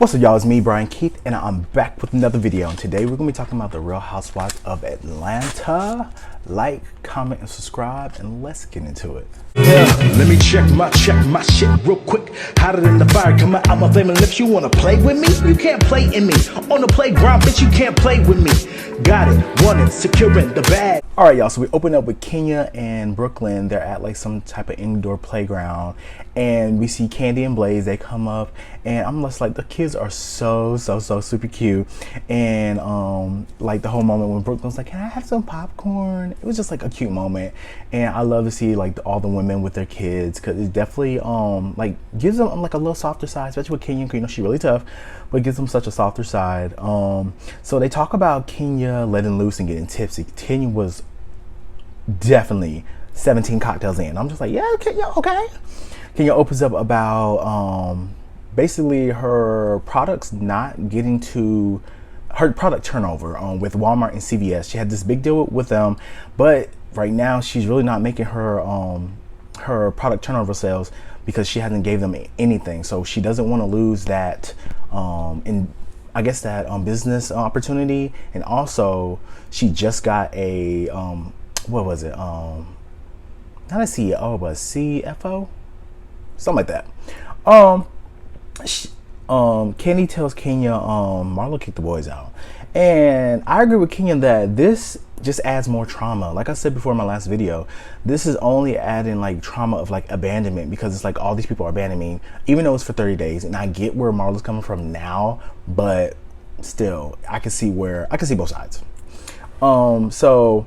What's up, y'all? It's me, Brian Keith, and I'm back with another video. And today we're gonna be talking about the Real Housewives of Atlanta. Like, comment, and subscribe, and let's get into it. Yeah, let me check my shit real quick. Hotter than the fire coming out my flaming lips. You wanna play with me? You can't play in me. On the playground, bitch, you can't play with me. Got it, want it, securing the bag. All right, y'all, so we open up with Kenya and Brooklyn. They're at like some type of indoor playground, and we see Candy and Blaze. They come up, and I'm just like, the kids are so super cute. And like the whole moment when Brooklyn's like, can I have some popcorn? It was just like a cute moment, and I love to see like all the women with their kids, because it definitely like gives them like a little softer side, especially with Kenya. You know, she's really tough, but it gives them such a softer side. So they talk about Kenya letting loose and getting tipsy. Kenya was definitely 17 cocktails in. I'm just like, yeah, Kenya, okay. Kenya opens up about basically her products not getting to her product turnover with Walmart and CVS. She had this big deal with them, but right now she's really not making her her product turnover sales because she hasn't gave them anything. So she doesn't want to lose that in I guess that business opportunity. And also she just got a what was it, not a CEO but a CFO, something like that. Candy tells Kenya Marlo kicked the boys out, and I agree with Kenya that this just adds more trauma. Like I said before in my last video, this is only adding like trauma of like abandonment, because it's like all these people are abandoning me, even though it's for 30 days. And I get where Marlo's coming from now, but still I can see both sides. So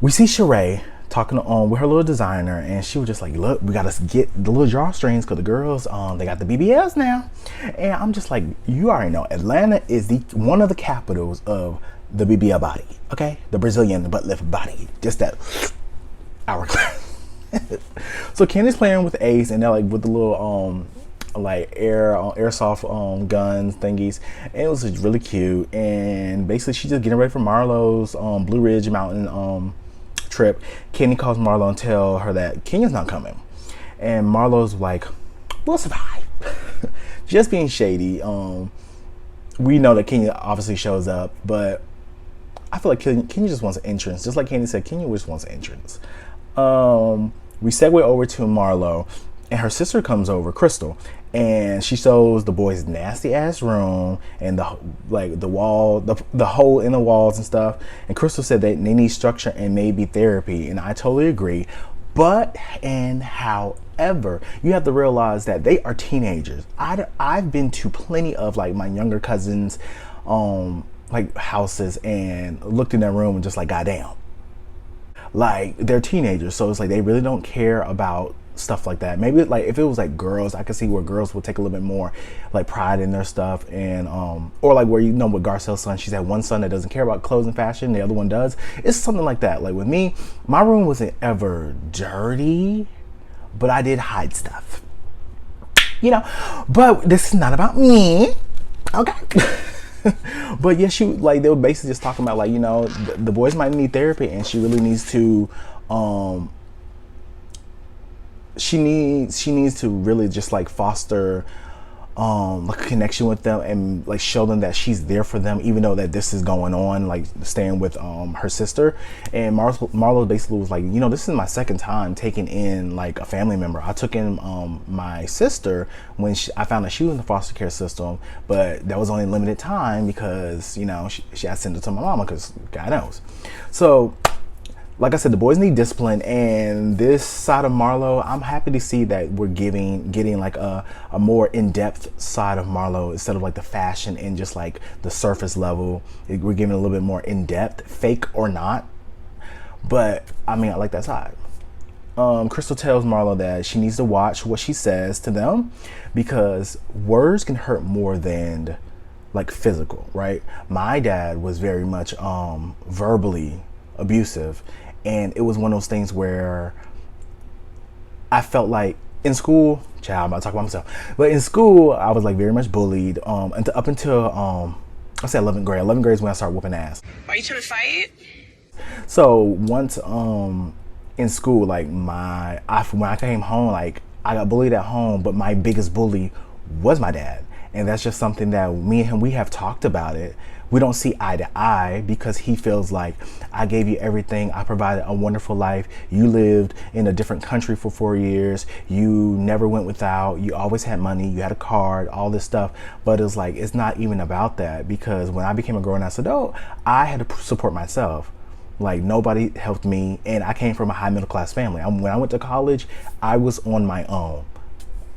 we see Sheree talking with her little designer, and she was just like, look, we gotta get the little drawstrings because the girls they got the BBLs now. And I'm just like, you already know Atlanta is one of the capitals of the BBL body, okay? The Brazilian butt lift body, just that hourglass. So Candy's playing with Ace, and they're like with the little like airsoft guns thingies, and it was just really cute. And basically she's just getting ready for Marlo's Blue Ridge Mountain trip. Candy calls Marlo and tell her that Kenya's not coming, and Marlo's like, we'll survive. Just being shady. We know that Kenya obviously shows up, but I feel like Kenya just wants an entrance. Just like Candy said, Kenya just wants an entrance. We segue over to Marlo, and her sister comes over, Crystal, and she shows the boys' nasty ass room and the hole in the walls and stuff. And Crystal said that they need structure and maybe therapy, and I totally agree. But however, you have to realize that they are teenagers. I've been to plenty of like my younger cousins like houses and looked in their room and just like, goddamn, like they're teenagers. So it's like they really don't care about stuff like that. Maybe like if it was like girls, I could see where girls would take a little bit more like pride in their stuff, and or like where, you know, with Garcelle's son, she's had one son that doesn't care about clothes and fashion, the other one does. It's something like that. Like with me, my room wasn't ever dirty, but I did hide stuff, you know. But this is not about me, okay? But yeah, they were basically just talking about like, you know, the boys might need therapy, and she really needs to she needs to really just like foster like a connection with them, and like show them that she's there for them, even though that this is going on, like staying with her sister. And Marlo basically was like, you know, this is my second time taking in like a family member. I took in my sister when I found that she was in the foster care system, but that was only limited time because, you know, she had to send it to my mama because God knows. So like I said, the boys need discipline, and this side of Marlo, I'm happy to see that we're getting like a more in-depth side of Marlo, instead of like the fashion and just like the surface level. We're giving a little bit more in-depth, fake or not. But I mean, I like that side. Crystal tells Marlo that she needs to watch what she says to them, because words can hurt more than like physical, right? My dad was very much verbally abusive. And it was one of those things where I felt like in school, child, I'm about to talk about myself, but in school, I was like very much bullied up until, I say 11th grade. 11th grade is when I started whooping ass. Are you trying to fight? So once in school, like when I came home, like I got bullied at home, but my biggest bully was my dad. And that's just something that me and him, we have talked about it. We don't see eye to eye because he feels like, I gave you everything. I provided a wonderful life. You lived in a different country for 4 years. You never went without. You always had money. You had a card, all this stuff. But it's like, it's not even about that, because when I became a grown-ass adult, I had to support myself. Like, nobody helped me. And I came from a high middle class family. When I went to college, I was on my own.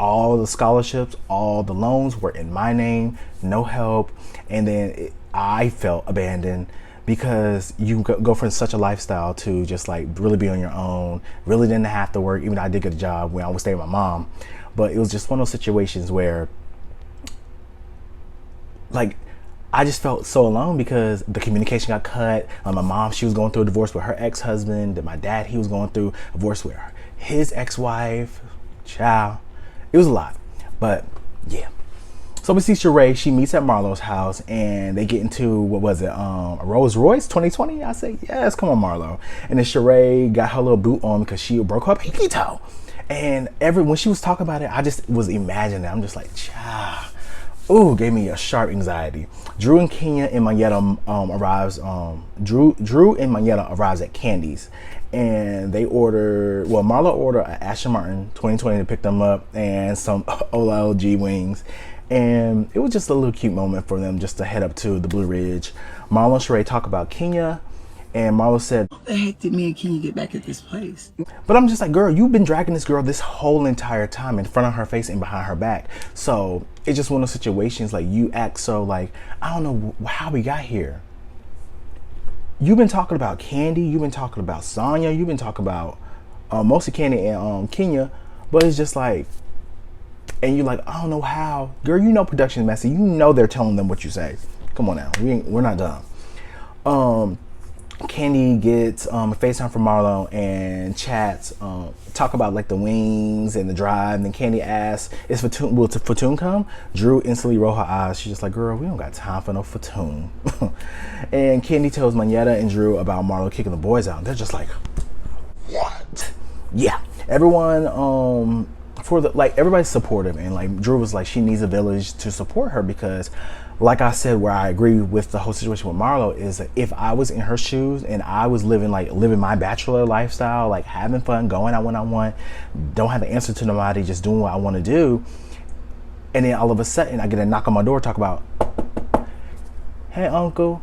All the scholarships, all the loans were in my name, no help. And then I felt abandoned, because you go from such a lifestyle to just like really be on your own, really didn't have to work, even though I did get a job when I was staying with my mom. But it was just one of those situations where, like, I just felt so alone, because the communication got cut. My mom, she was going through a divorce with her ex-husband. And my dad, he was going through a divorce with his ex-wife. Ciao. It was a lot, but yeah. So we see Sheree, she meets at Marlo's house, and they get into, what was it, a Rolls Royce 2020? I say, yes, come on, Marlo. And then Sheree got her little boot on because she broke her pinky toe. And when she was talking about it, I just was imagining it. I'm just like, cha. Ooh, gave me a sharp anxiety. Drew and Kenya and Mayetta arrives. Drew and Mayetta arrives at Candy's, and they order. Well, Marlo ordered an Aston Martin 2020 to pick them up, and some OLG wings. And it was just a little cute moment for them just to head up to the Blue Ridge. Marlo and Sheree talk about Kenya, and Marlo said, "How the heck did me and Kenya get back at this place?" But I'm just like, girl, you've been dragging this girl this whole entire time in front of her face and behind her back. So it's just one of those situations, like, you act so like, I don't know how we got here. You've been talking about Candy, you've been talking about Sonya, you've been talking about mostly Candy and Kenya, but it's just like, and you're like, I don't know how. Girl, you know production's messy. You know they're telling them what you say. Come on now, we're not done. Candy gets a FaceTime from Marlo and chats, talk about like the wings and the drive. And then Candy asks, will Fatoon come? Drew instantly rolled her eyes. She's just like, girl, we don't got time for no Fatoon. And Candy tells Mayetta and Drew about Marlo kicking the boys out. They're just like, what? Yeah, everyone, everybody's supportive, and like Drew was like, she needs a village to support her, because like I said, where I agree with the whole situation with Marlo is that if I was in her shoes and I was living my bachelor lifestyle, like having fun, going out when I want, don't have to answer to nobody, just doing what I want to do, and then all of a sudden I get a knock on my door, talk about, hey uncle,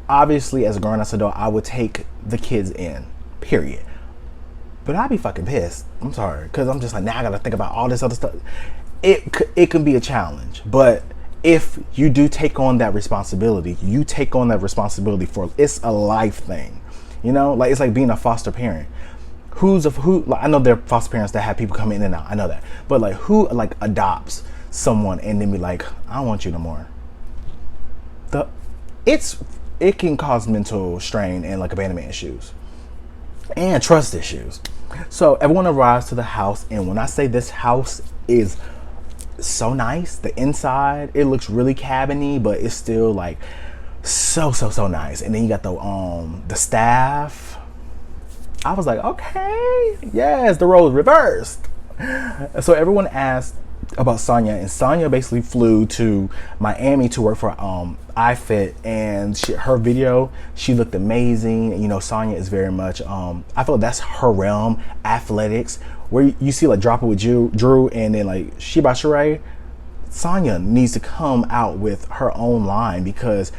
obviously as a grown-ass adult, I would take the kids in, period. But I'd be fucking pissed. I'm sorry, because I'm just like, now I gotta think about all this other stuff. It can be a challenge, but if you do take on that responsibility, you take on that responsibility for, it's a life thing, you know. Like, it's like being a foster parent. Like, I know there are foster parents that have people come in and out. I know that, but like, who like adopts someone and then be like, I don't want you no more. It can cause mental strain and like abandonment issues and trust issues. So everyone arrives to the house, and when I say this house is so nice, the inside, it looks really cabiny, but it's still like so nice. And then you got the staff. I was like, okay, yes, the roles reversed. So everyone asked about Sonya, and Sonya basically flew to Miami to work for iFit, and her video, she looked amazing. And, you know, Sonya is very much I feel that's her realm, athletics, where you see like Drop It with Drew, and then like She by Sheree. Sonya needs to come out with her own line, because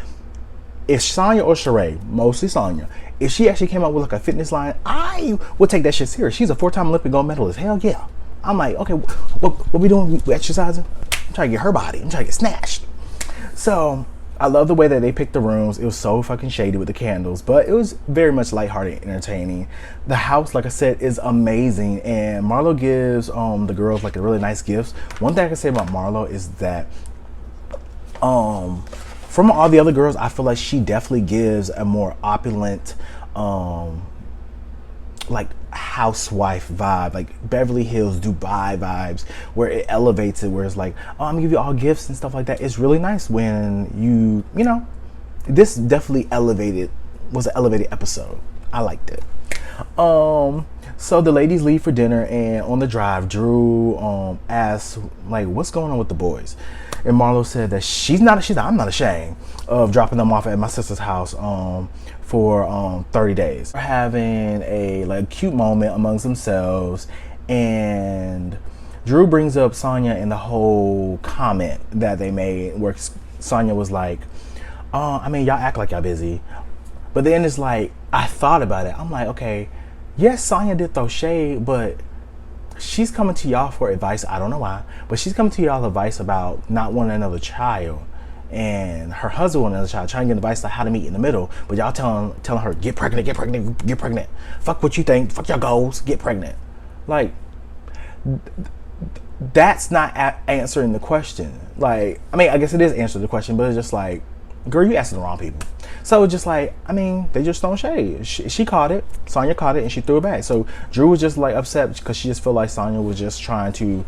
if Sonya or Sheree, mostly Sonya, if she actually came out with like a fitness line, I would take that shit serious. She's a 4-time Olympic gold medalist. Hell yeah. I'm like, okay, what we doing? We exercising? I'm trying to get her body. I'm trying to get snatched. So I love the way that they picked the rooms. It was so fucking shady with the candles, but it was very much lighthearted, entertaining. The house, like I said, is amazing, and Marlo gives the girls like a really nice gifts. One thing I can say about Marlo is that from all the other girls, I feel like she definitely gives a more opulent like housewife vibe, like Beverly Hills, Dubai vibes, where it elevates it, where it's like, oh, I'm gonna give you all gifts and stuff like that. It's really nice when you know, this definitely was an elevated episode. I liked it. So the ladies leave for dinner, and on the drive, Drew asks like, "What's going on with the boys?" And Marlo said that she's not. I'm not ashamed of dropping them off at my sister's house for 30 days. They're having a like cute moment amongst themselves, and Drew brings up Sonya and the whole comment that they made, where Sonya was like, I mean, y'all act like y'all busy, but then it's like I thought about it. I'm like, okay. Yes, Sonya did throw shade, but she's coming to y'all for advice. I don't know why, but she's coming to y'all advice about not wanting another child, and her husband wanted another child, trying to get advice on how to meet in the middle. But y'all telling her, get pregnant, get pregnant, get pregnant. Fuck what you think, fuck your goals, get pregnant. Like, that's not answering the question. Like, I mean, I guess it is answering the question, but it's just like, girl, you asking the wrong people. So it's just like, I mean, they just throwing shade. She caught it. Sonya caught it, and she threw it back. So Drew was just like upset because she just felt like Sonya was just trying to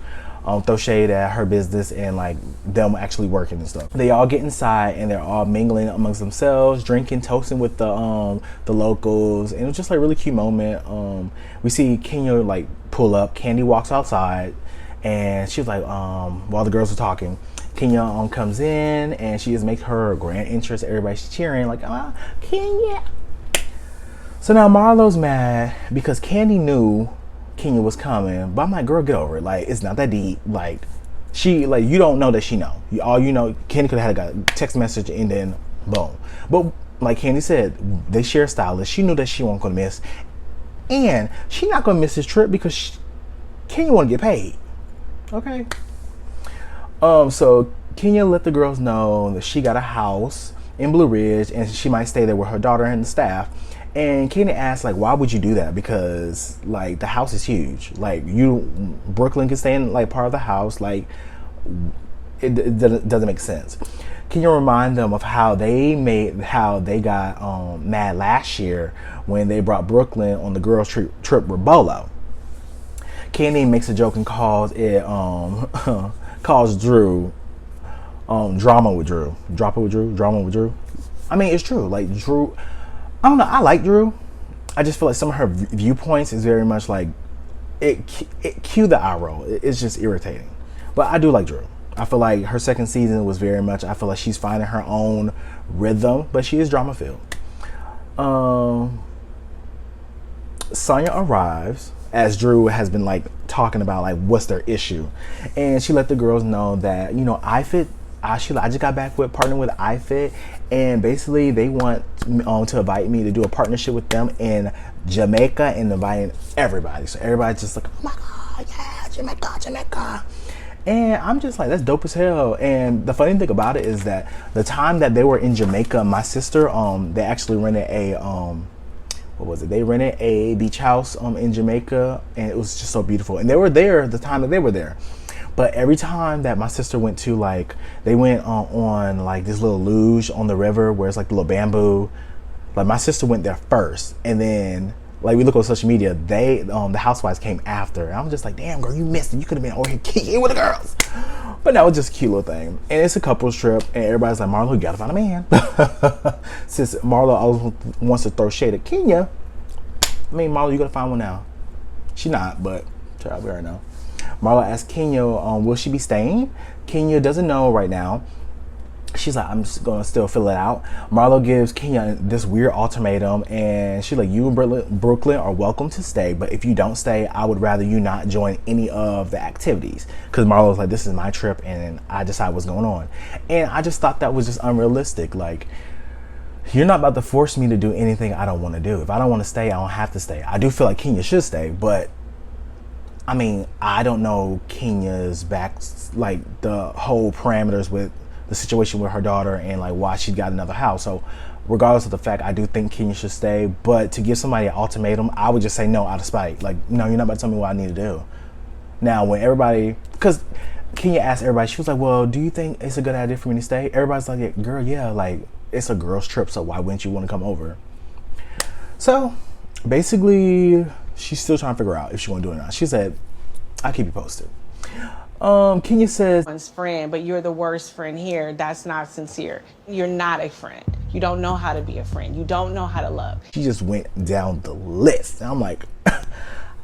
throw shade at her business and like them actually working and stuff. They all get inside and they're all mingling amongst themselves, drinking, toasting with the locals, and it was just like a really cute moment. We see Kenya like pull up. Candy walks outside, and she was like, while the girls are talking, Kenya comes in, and she just makes her grand entrance. Everybody's cheering like, Kenya. So now Marlo's mad because Candy knew Kenya was coming, but I'm like, girl, get over it. Like, it's not that deep. Like, she, like, you don't know that she know. All you know, Candy could have had a text message and then boom. But like Candy said, they share stylists. She knew that she wasn't gonna miss, and she not gonna miss this trip because Kenya want to get paid. Okay. So Kenya let the girls know that she got a house in Blue Ridge and she might stay there with her daughter and the staff. And Kenya asked, like, why would you do that? Because like the house is huge. Like, Brooklyn can stay in like part of the house. Like, it doesn't make sense. Can you remind them of how they got mad last year when they brought Brooklyn on the girls trip with Bolo? Candy makes a joke and calls it calls Drew drama with Drew. Drama with Drew. I mean, it's true. Like, Drew, I don't know, I like Drew. I just feel like some of her viewpoints is very much like it cue the eye roll. It's just irritating. But I do like Drew. I feel like her second season was very much, I feel like she's finding her own rhythm, but she is drama filled. Sonya arrives as Drew has been like talking about like what's their issue, and she let the girls know that, you know, iFit, I just got back with partnering with iFit, and basically they want to invite me to do a partnership with them in Jamaica and inviting everybody. So everybody's just like, oh my god, yeah, Jamaica. And I'm just like, that's dope as hell. And the funny thing about it is that the time that they were in Jamaica, my sister, they actually rented a what was it? They rented a beach house in Jamaica, and it was just so beautiful. And they were there the time that they were there. But every time that my sister went to, like, they went on like this little luge on the river where it's like the little bamboo. Like, my sister went there first, and then like we look on social media, they the Housewives came after. And I'm just like, damn girl, you missed it. You could have been over here kicking with the girls. But that was just a cute little thing. And it's a couples trip, and everybody's like, Marlo, you gotta find a man. Since Marlo always wants to throw shade at Kenya, I mean, Marlo, you gotta find one now. She not, but child, we already know. Marlo asked Kenya, will she be staying? Kenya doesn't know right now. She's like, I'm just gonna still fill it out. Marlo gives Kenya this weird ultimatum, and she's like, you and Brooklyn are welcome to stay, but if you don't stay, I would rather you not join any of the activities. Because Marlo's like, this is my trip, and I decide what's going on. And I just thought that was just unrealistic. Like, you're not about to force me to do anything I don't want to do. If I don't want to stay, I don't have to stay. I do feel like Kenya should stay, but I mean, I don't know Kenya's like the whole parameters with the situation with her daughter and like why she got another house. So regardless of the fact, I do think Kenya should stay, but to give somebody an ultimatum, I would just say no out of spite. Like, no, you're not about to tell me what I need to do. Now, when everybody, because Kenya asked everybody, she was like, well, do you think it's a good idea for me to stay? Everybody's like, yeah, girl, yeah, like, it's a girl's trip, so why wouldn't you want to come over? So basically, she's still trying to figure out if she want to do it or not. She said, I'll keep you posted. Kenya says, one's friend, but you're the worst friend here. That's not sincere. You're not a friend. You don't know how to be a friend. You don't know how to love. She just went down the list. And I'm like,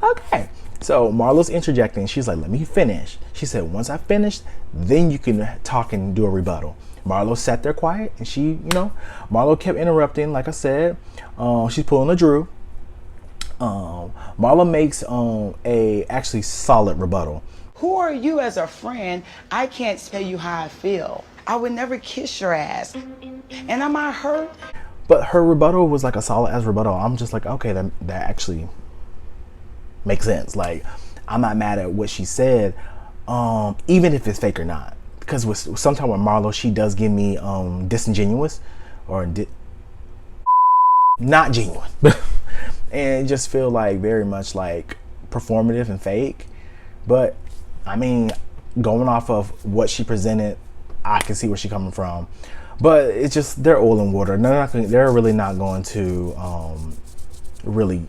Okay. So Marlo's interjecting. She's like, let me finish. She said, once I finish, then you can talk and do a rebuttal. Marlo sat there quiet, and she, Marlo kept interrupting. Like I said, she's pulling a Drew. Marlo makes a actually solid rebuttal. Who are you as a friend? I can't tell you how I feel. I would never kiss your ass. And am I hurt? But her rebuttal was like a solid ass rebuttal. I'm just like, okay, that actually makes sense. Like, I'm not mad at what she said, even if it's fake or not. Because sometimes with Marlo, she does give me disingenuous or not genuine, and just feel like very much like performative and fake. But I mean, going off of what she presented, I can see where she's coming from. But it's just, they're oil and water. They're really not going to really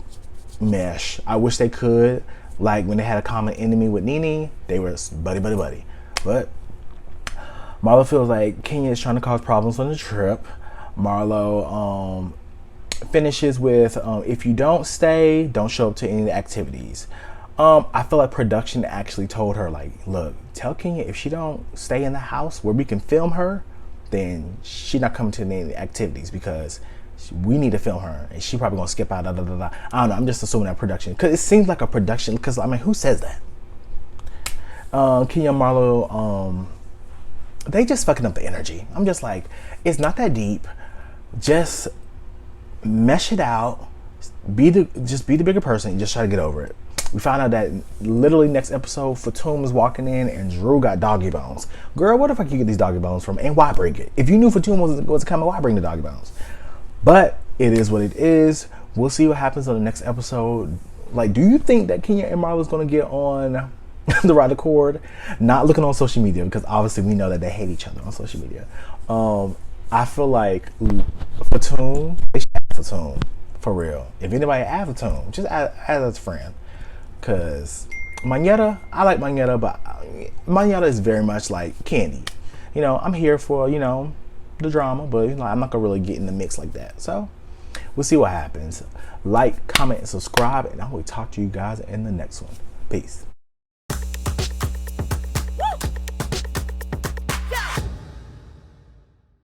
mesh. I wish they could. Like when they had a common enemy with Nene, they were buddy. But Marlo feels like Kenya is trying to cause problems on the trip. Marlo finishes with, if you don't stay, don't show up to any of the activities. I feel like production actually told her, like, look, tell Kenya if she don't stay in the house where we can film her, then she's not coming to any of the activities because we need to film her, and she probably gonna skip out. I don't know. I'm just assuming that production, because it seems like a production. Because I mean, who says that? Kenya and Marlo, they just fucking up the energy. I'm just like, it's not that deep. Just mesh it out. Just be the bigger person and just try to get over it. We found out that literally next episode, Fatum is walking in and Drew got doggy bones. Girl, where the fuck you get these doggy bones from? And why bring it? If you knew Fatum was coming, why bring the doggy bones? But it is what it is. We'll see what happens on the next episode. Like, do you think that Kenya and Marlo is going to get on the right accord? Not looking on social media, because obviously we know that they hate each other on social media. I feel like Fatum, they should add Fatum, for real. If anybody add Fatum, just add as a friend. Because Mañeta, I like Mañeta, but Mañeta is very much like Candy. I'm here for, the drama, but I'm not going to really get in the mix like that. So we'll see what happens. Like, comment, and subscribe, and I will talk to you guys in the next one. Peace.